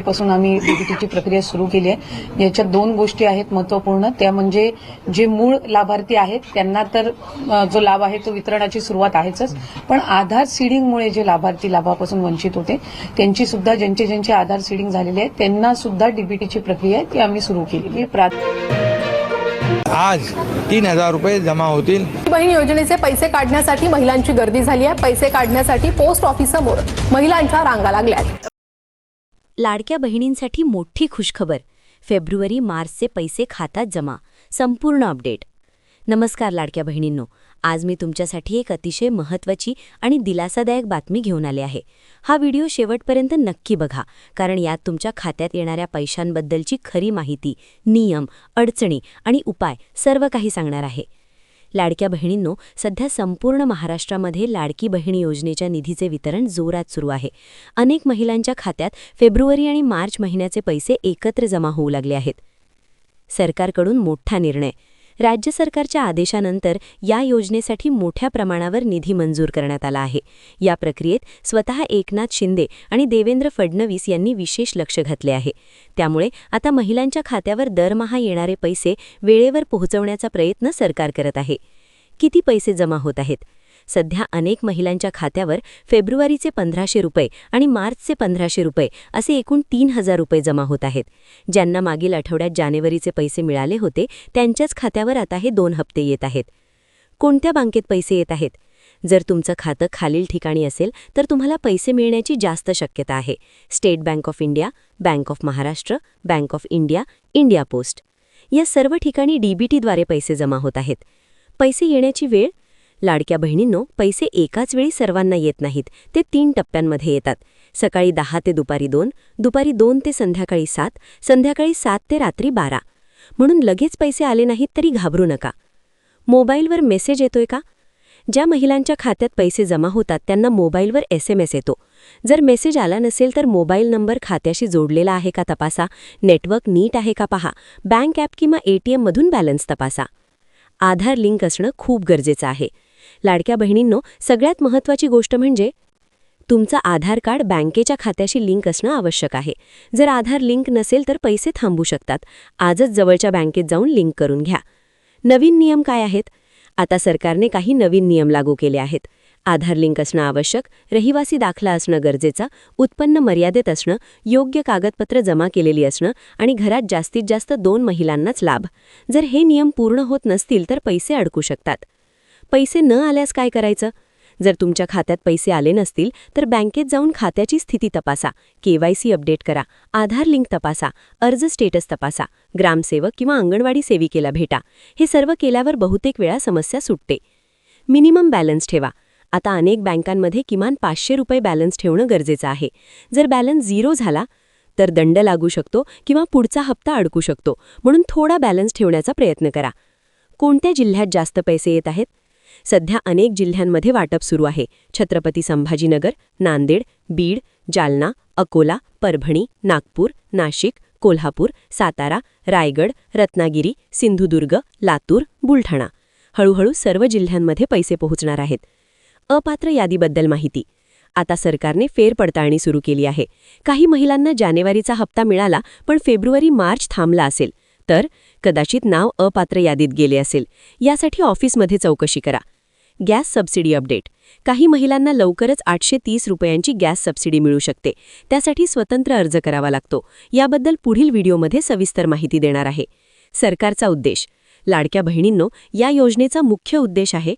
पासून आम्ही डीबीटीची प्रक्रिया सुरू केली आहे। याच्यात दोन गोष्टी आहेत महत्त्वपूर्ण, त्या म्हणजे जे मूळ लाभार्थी आहेत त्यांना तर जो लाभ आहे तो वितरणाची सुरुवात आहेच, पण आधार सीडिंगमुळे जे लाभार्थी लाभापासून वंचित होते त्यांची सुद्धा ज्यांचे आधार सीडिंग झालेले आहेत त्यांना सुद्धा डीबीटीची प्रक्रिया आहे ती आम्ही सुरू केली आहे। आज 3000 रुपये जमा होतील। बहीण योजनेचे पैसे काढण्यासाठी महिलांची गर्दी झाली आहे। पैसे काढण्यासाठी पोस्ट ऑफिससमोर महिलांच्या रांगा लागल्यात। लाडक्या बहिणींसाठी मोठी खुशखबर, फेब्रुवारी-मार्चचे पैसे खात्यात जमा। संपूर्ण अपडेट। नमस्कार लाडक्या बहिणींनो, आज मी तुमच्यासाठी एक अतिशय महत्त्वाची आणि दिलासादायक बातमी घेऊन आले आहे। हा व्हिडिओ शेवटपर्यंत नक्की बघा, कारण यात तुमच्या खात्यात येणाऱ्या पैशांबद्दलची खरी माहिती, नियम, अडचणी आणि उपाय सर्व काही सांगणार आहे। लाडक्या बहिणींनो, सध्या संपूर्ण महाराष्ट्रामध्ये लाडकी बहीण योजनेच्या निधीचे वितरण जोरात सुरू आहे। अनेक महिलांच्या खात्यात फेब्रुवारी आणि मार्च महिन्याचे पैसे एकत्र जमा होऊ लागले आहेत। सरकारकडून मोठा निर्णय। राज्य सरकारच्या आदेशानंतर या योजनेसाठी मोठ्या प्रमाणावर निधी मंजूर करण्यात आला आहे। या प्रक्रियेत स्वतः एकनाथ शिंदे आणि देवेंद्र फडणवीस यांनी विशेष लक्ष घातले आहे। त्यामुळे आता महिलांच्या खात्यावर दरमहा येणारे पैसे वेळेवर पोहोचवण्याचा प्रयत्न सरकार करत आहे। किती पैसे जमा होत आहेत? सध्या अनेक महिलांच्या खात्यावर फेब्रुवारीचे 1500 रुपये आणि मार्चचे 1500 रुपये असे एकूण 3000 रुपये जमा होत आहेत। ज्यांना मागील आठवड्यात जानेवारीचे पैसे मिळाले होते त्यांच्याच खात्यावर आता हे 2 हप्ते येत आहेत। कोणत्या बँकेत पैसे येत आहेत? जर तुमचं खातं खालील ठिकाणी असेल तर तुम्हाला पैसे मिळण्याची जास्त शक्यता आहे। State bank of India, bank of Maharashtra, bank of India, India post या सर्व ठिकाणी डीबीटीद्वारे पैसे जमा होत आहेत। पैसे येण्याची वेळ? लाडक्या बहिणींनो, पैसे एकाच वेळी सर्वांना येत नाहीत, ते 3 टप्प्यांमध्ये येतात। सकाळी 10 ते दुपारी 2, दुपारी 2 ते संध्याकाळी 7, संध्याकाळी 7 ते रात्री 12। म्हणून लगेच पैसे आले नाहीत तरी घाबरू नका। मोबाईलवर मेसेज येतोय का? ज्या महिलांच्या खात्यात पैसे जमा होतात त्यांना मोबाईलवर SMS येतो। जर मेसेज आला नसेल तर मोबाईल नंबर खात्याशी जोडलेला आहे का तपासा, नेटवर्क नीट आहे का पहा, बँक ॲप किंवा ATM मधून बॅलन्स तपासा। आधार लिंक असणं खूप गरजेचं आहे। लाडक्या बहिणींनो, सगळ्यात महत्त्वाची गोष्ट म्हणजे तुमचं आधार कार्ड बँकेच्या खात्याशी लिंक असणं आवश्यक आहे। जर आधार लिंक नसेल तर पैसे थांबू शकतात। आजच जवळच्या बँकेत जाऊन लिंक करून घ्या। नवीन नियम काय आहेत? आता सरकारने काही नवीन नियम लागू केले आहेत। आधार लिंक असणं आवश्यक, रहिवासी दाखला असणं गरजेचा, उत्पन्न मर्यादेत असणं, योग्य कागदपत्र जमा केलेली असणं आणि घरात जास्तीत जास्त 2 महिलांनाच लाभ। जर हे नियम पूर्ण होत नसतील तर पैसे अडकू शकतात। पैसे न आल्यास काय करायचं? जर तुमच्या खात्यात पैसे आले नसतील तर बँकेत जाऊन खात्याची स्थिती तपासा, KYC अपडेट करा, आधार लिंक तपासा, अर्ज स्टेटस तपासा, ग्रामसेवक किंवा अंगणवाडी सेविकेला भेटा। हे सर्व केल्यावर बहुतेक वेळा समस्या सुटते। मिनिमम बॅलन्स ठेवा। आता अनेक बँकांमध्ये किमान 500 रुपये बॅलन्स ठेवणं गरजेचं आहे। जर बॅलन्स 0 झाला तर दंड लागू शकतो किंवा पुढचा हप्ता अडकू शकतो, म्हणून थोडा बॅलन्स ठेवण्याचा प्रयत्न करा। कोणत्या जिल्ह्यात जास्त पैसे येत आहेत? सध्या अनेक जिल्ह्यांमध्ये वाटप सुरू आहे। छत्रपती संभाजीनगर, नांदेड, बीड, जालना, अकोला, परभणी, नागपूर, नाशिक, कोल्हापूर, सातारा, रायगड, रत्नागिरी, सिंधुदुर्ग, लातूर, बुलढाणा। हळूहळू सर्व जिल्ह्यांमध्ये पैसे पोहोचणार आहेत। अपात्र यादीबद्दल माहिती। आता सरकारने फेरपडताळणी सुरू केली आहे। काही महिलांना जानेवारीचा हप्ता मिळाला पण फेब्रुवारी-मार्च थांबला असेल तर कदाचित नाव अपात्र यादीत गेले असेल। यासाठी ऑफिसमध्ये चौकशी करा। Gas subsidy update. काही महिलांना लवकरच 830 रुपयांची गॅस सबसिडी मिळू शकते। त्यासाठी स्वतंत्र अर्ज करावा लागतो। याबद्दल पुढील व्हिडिओमध्ये सविस्तर माहिती देणार आहे। सरकारचा उद्देश। लाडक्या बहिणींनो, या योजनेचा मुख्य उद्देश आहे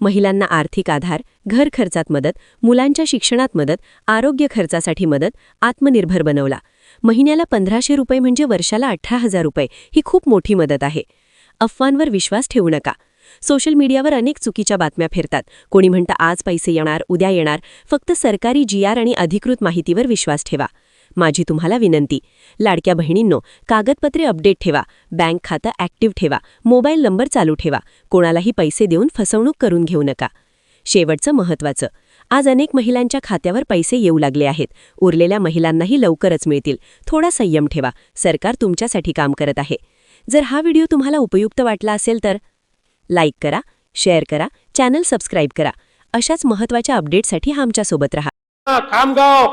महिलांना आर्थिक आधार, घर खर्चात मदत, मुलांच्या शिक्षणात मदत, आरोग्य खर्चासाठी मदत, आत्मनिर्भर बनवला। महिन्याला 1500 रुपये म्हणजे वर्षाला 18,000 रुपये ही खूप मोठी मदत आहे। अफवांवर विश्वास ठेवू नका। सोशल मीडियावर अनेक चुकीच्या बातम्या फिरतात। कोणी म्हणतं आज पैसे येणार, उद्या येणार। फक्त सरकारी GR आणि अधिकृत माहितीवर विश्वास ठेवा। माझी तुम्हाला विनंती, लाडक्या बहिणींनो, कागदपत्रे अपडेट ठेवा, बँक खातं ॲक्टिव्ह ठेवा, मोबाईल नंबर चालू ठेवा, कोणालाही पैसे देऊन फसवणूक करून घेऊ नका। शेवटचं महत्त्वाचं, आज अनेक महिलांच्या खात्यावर पैसे येऊ लागले आहेत। उरलेल्या महिलांनाही लवकरच मिळतील। थोडा संयम ठेवा, सरकार तुमच्यासाठी काम करत आहे। जर हा व्हिडिओ तुम्हाला उपयुक्त वाटला असेल तर लाईक करा, शेअर करा, चॅनल सबस्क्राईब करा। अशाच महत्त्वाच्या अपडेटसाठी आमच्यासोबत रहा। खामगाव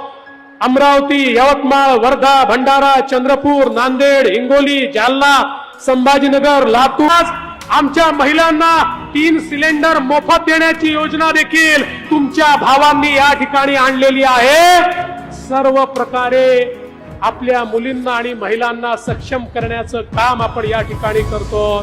अमरावती, यवतमाळ, वर्धा, भंडारा, चंद्रपूर, नांदेड, हिंगोली, जालना, संभाजीनगर, लातूर आमच्या महिलांना 3 सिलेंडर मोफत देण्याची योजना देखील तुमच्या भावांनी या ठिकाणी आणलेली आहे। सर्व प्रकारे आपल्या मुलींना आणि महिलांना सक्षम करण्याचं काम आपण या ठिकाणी करतो।